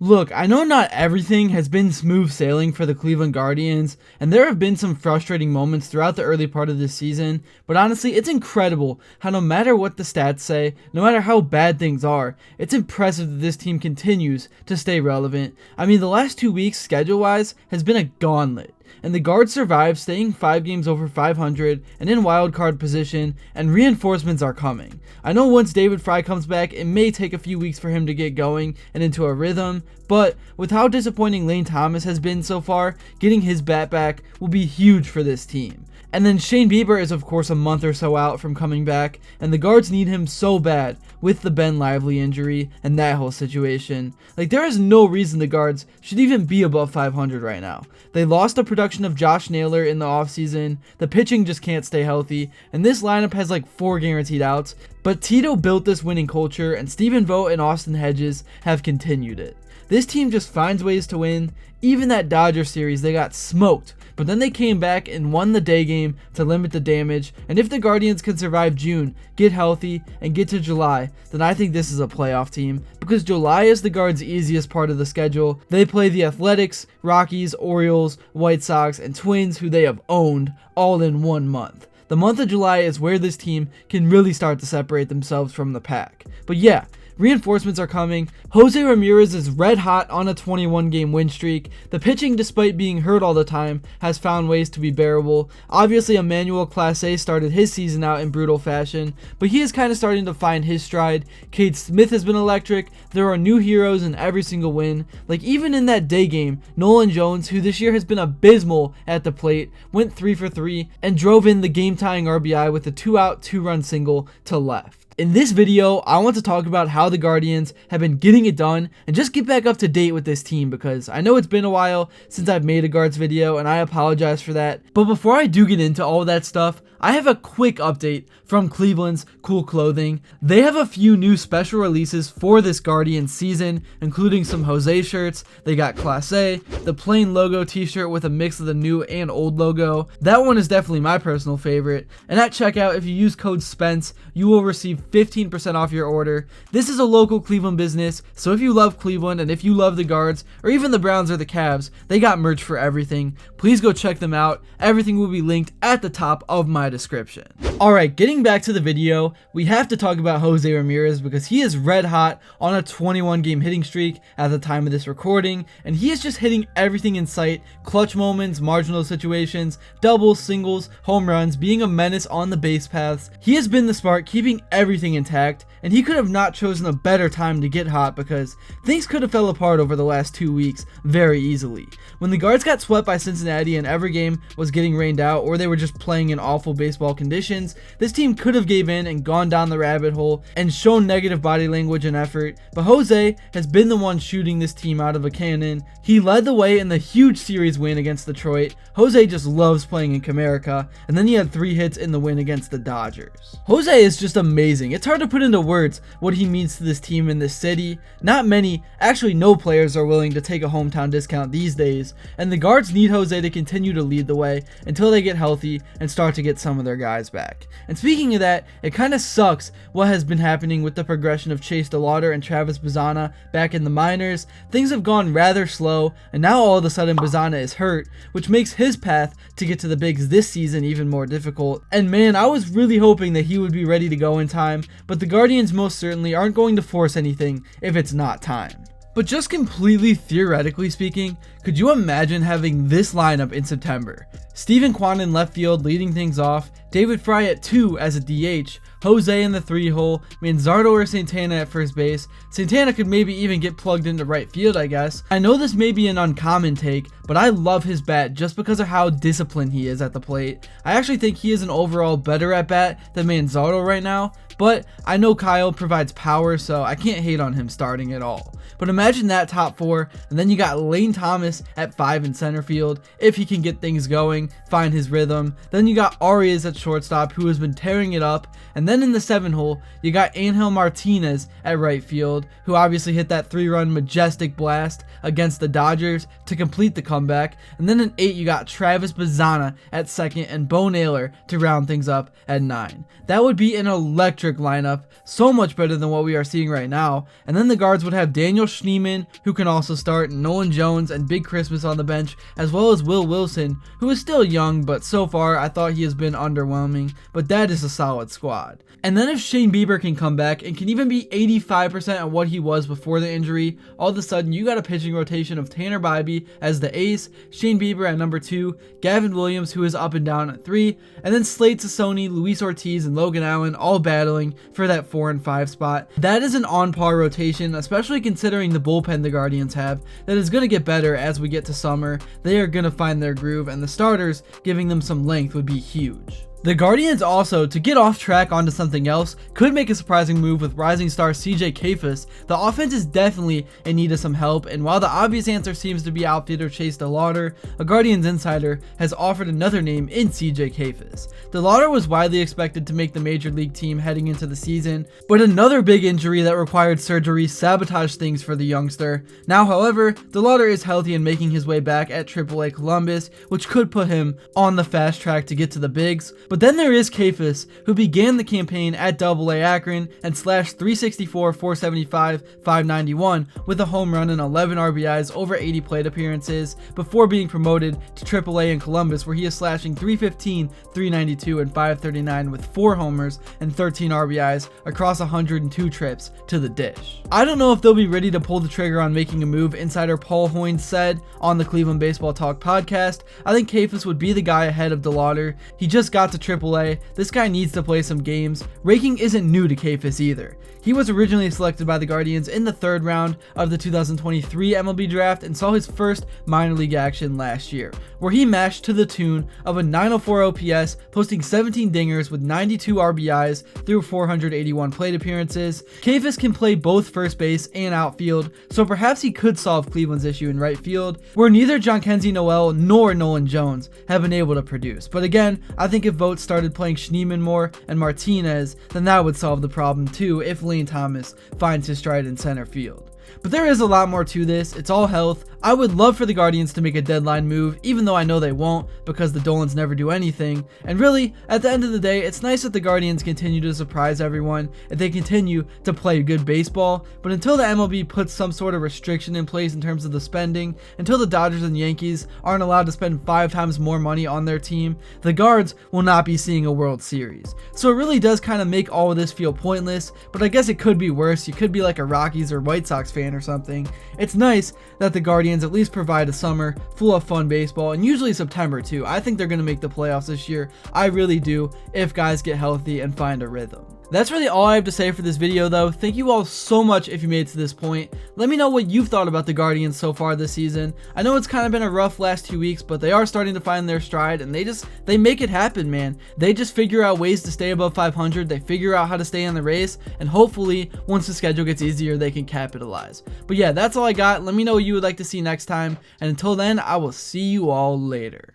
Look, I know not everything has been smooth sailing for the Cleveland Guardians, and there have been some frustrating moments throughout the early part of this season, but honestly, it's incredible how no matter what the stats say, no matter how bad things are, it's impressive that this team continues to stay relevant. I mean, the last 2 weeks, schedule-wise, has been a gauntlet. And the Guards survived, staying 5 games over 500 and in wildcard position, and reinforcements are coming. I know once David Fry comes back, it may take a few weeks for him to get going and into a rhythm, but with how disappointing Lane Thomas has been so far, getting his bat back will be huge for this team. And then Shane Bieber is of course a month or so out from coming back, and the Guards need him so bad with the Ben Lively injury and that whole situation. Like, there is no reason the Guards should even be above 500 right now. They lost the production of Josh Naylor in the offseason, the pitching just can't stay healthy, and this lineup has like 4 guaranteed outs, but Tito built this winning culture, and Stephen Vogt and Austin Hedges have continued it. This team just finds ways to win. Even that Dodgers series, they got smoked, but then they came back and won the day game to limit the damage, and if the Guardians can survive June, get healthy, and get to July, then I think this is a playoff team, because July is the Guards' easiest part of the schedule. They play the Athletics, Rockies, Orioles, White Sox, and Twins, who they have owned, all in 1 month. The month of July is where this team can really start to separate themselves from the pack. But yeah, reinforcements are coming. Jose Ramirez is red hot on a 21-game win streak. The pitching, despite being hurt all the time, has found ways to be bearable. Obviously, Emmanuel Clase started his season out in brutal fashion, but he is kind of starting to find his stride. Cade Smith has been electric. There are new heroes in every single win. Like, even in that day game, Nolan Jones, who this year has been abysmal at the plate, went 3 for 3 and drove in the game-tying RBI with a 2-out, 2-run single to left. In this video, I want to talk about how the Guardians have been getting it done and just get back up to date with this team, because I know it's been a while since I've made a Guards video and I apologize for that. But before I do get into all that stuff, I have a quick update from Cleveland's Cool Clothing. They have a few new special releases for this Guardians season, including some Jose shirts. They got Class A, the plain logo t-shirt with a mix of the new and old logo. That one is definitely my personal favorite. And at checkout, if you use code SPENCE, you will receive 15% off your order. This is a local Cleveland business, so if you love Cleveland and if you love the Guards, or even the Browns or the Cavs, they got merch for everything. Please go check them out. Everything will be linked at the top of my description. Alright, getting back to the video, we have to talk about Jose Ramirez because he is red hot on a 21-game hitting streak at the time of this recording, and he is just hitting everything in sight. Clutch moments, marginal situations, doubles, singles, home runs, being a menace on the base paths. He has been the spark, keeping everything intact, and he could have not chosen a better time to get hot because things could have fell apart over the last 2 weeks very easily. When the Guards got swept by Cincinnati and every game was getting rained out, or they were just playing in awful baseball conditions, this team could have gave in and gone down the rabbit hole and shown negative body language and effort, but Jose has been the one shooting this team out of a cannon. He led the way in the huge series win against Detroit. Jose just loves playing in Comerica, and then he had 3 hits in the win against the Dodgers. Jose is just amazing. It's hard to put into words what he means to this team in this city. Not many, actually no players are willing to take a hometown discount these days, and the Guards need Jose to continue to lead the way until they get healthy and start to get some of their guys back. And speaking of that, it kind of sucks what has been happening with the progression of Chase DeLauder and Travis Bazzana back in the minors. Things have gone rather slow, and now all of a sudden Bazzana is hurt, which makes his path to get to the bigs this season even more difficult. And man, I was really hoping that he would be ready to go in time, but the Guardians most certainly aren't going to force anything if it's not time. But just completely theoretically speaking, could you imagine having this lineup in September? Steven Kwan in left field leading things off, David Fry at 2 as a DH, Jose in the 3-hole, Manzardo or Santana at first base. Santana could maybe even get plugged into right field, I guess. I know this may be an uncommon take, but I love his bat just because of how disciplined he is at the plate. I actually think he is an overall better at bat than Manzardo right now, but I know Kyle provides power, so I can't hate on him starting at all. But imagine that top 4, and then you got Lane Thomas at 5 in center field, if he can get things going, find his rhythm. Then you got Arias at shortstop who has been tearing it up. And then in the 7 hole, you got Angel Martinez at right field, who obviously hit that 3-run majestic blast against the Dodgers to complete the comeback. And then in 8, you got Travis Bazzana at second and Bo Naylor to round things up at 9. That would be an electric lineup, so much better than what we are seeing right now. And then the guards would have Daniel Schneemann, who can also start, Nolan Jones and Big Christmas on the bench, as well as Will Wilson, who is still young, but so far I thought he has been underwhelming, but that is a solid squad. And then if Shane Bieber can come back and can even be 85% of what he was before the injury, all of a sudden you got a pitching rotation of Tanner Bybee as the ace, Shane Bieber at number 2, Gavin Williams, who is up and down at 3, and then Slade Sassoni, Luis Ortiz, and Logan Allen all battling for that 4 and 5 spot. That is an on-par rotation, especially considering the bullpen the Guardians have, that is going to get better as we get to summer. They are going to find their groove, and the starters giving them some length would be huge. The Guardians also, to get off track onto something else, could make a surprising move with rising star CJ Kayfus. The offense is definitely in need of some help, and while the obvious answer seems to be outfielder Chase DeLauder, a Guardians insider has offered another name in CJ Kayfus. DeLauder was widely expected to make the major league team heading into the season, but another big injury that required surgery sabotaged things for the youngster. Now, however, DeLauder is healthy and making his way back at AAA Columbus, which could put him on the fast track to get to the bigs. But then there is Kayfus, who began the campaign at AA Akron and slashed .364, .475, .591 with a home run and 11 RBIs over 80 plate appearances before being promoted to AAA in Columbus, where he is slashing .315, .392, and .539 with 4 homers and 13 RBIs across 102 trips to the dish. I don't know if they'll be ready to pull the trigger on making a move, insider Paul Hoynes said on the Cleveland Baseball Talk podcast. I think Kayfus would be the guy ahead of DeLauder. He just got to AAA. This guy needs to play some games. Raking isn't new to Kayfus either. He was originally selected by the Guardians in the 3rd round of the 2023 MLB draft and saw his first minor league action last year, where he mashed to the tune of a .904 OPS, posting 17 dingers with 92 RBIs through 481 plate appearances. Kayfus can play both first base and outfield, so perhaps he could solve Cleveland's issue in right field, where neither Jhonkensy Noel nor Nolan Jones have been able to produce. But again, I think if Vogt started playing Schneemann more and Martinez, then that would solve the problem too if Lane Thomas finds his stride in center field. But there is a lot more to this. It's all health. I would love for the Guardians to make a deadline move, even though I know they won't because the Dolans never do anything. And really, at the end of the day, it's nice that the Guardians continue to surprise everyone and they continue to play good baseball. But until the MLB puts some sort of restriction in place in terms of the spending, until the Dodgers and Yankees aren't allowed to spend 5 times more money on their team, the Guards will not be seeing a World Series. So it really does kind of make all of this feel pointless, but I guess it could be worse. You could be like a Rockies or White Sox fan or something. It's nice that the Guardians at least provide a summer full of fun baseball, and usually September too. I think they're going to make the playoffs this year. I really do, if guys get healthy and find a rhythm. That's really all I have to say for this video though. Thank you all so much if you made it to this point. Let me know what you've thought about the Guardians so far this season. I know it's kind of been a rough last 2 weeks, but they are starting to find their stride and they make it happen, man. They just figure out ways to stay above 500. They figure out how to stay in the race, and hopefully once the schedule gets easier, they can capitalize. But yeah, that's all I got. Let me know what you would like to see next time, and until then, I will see you all later.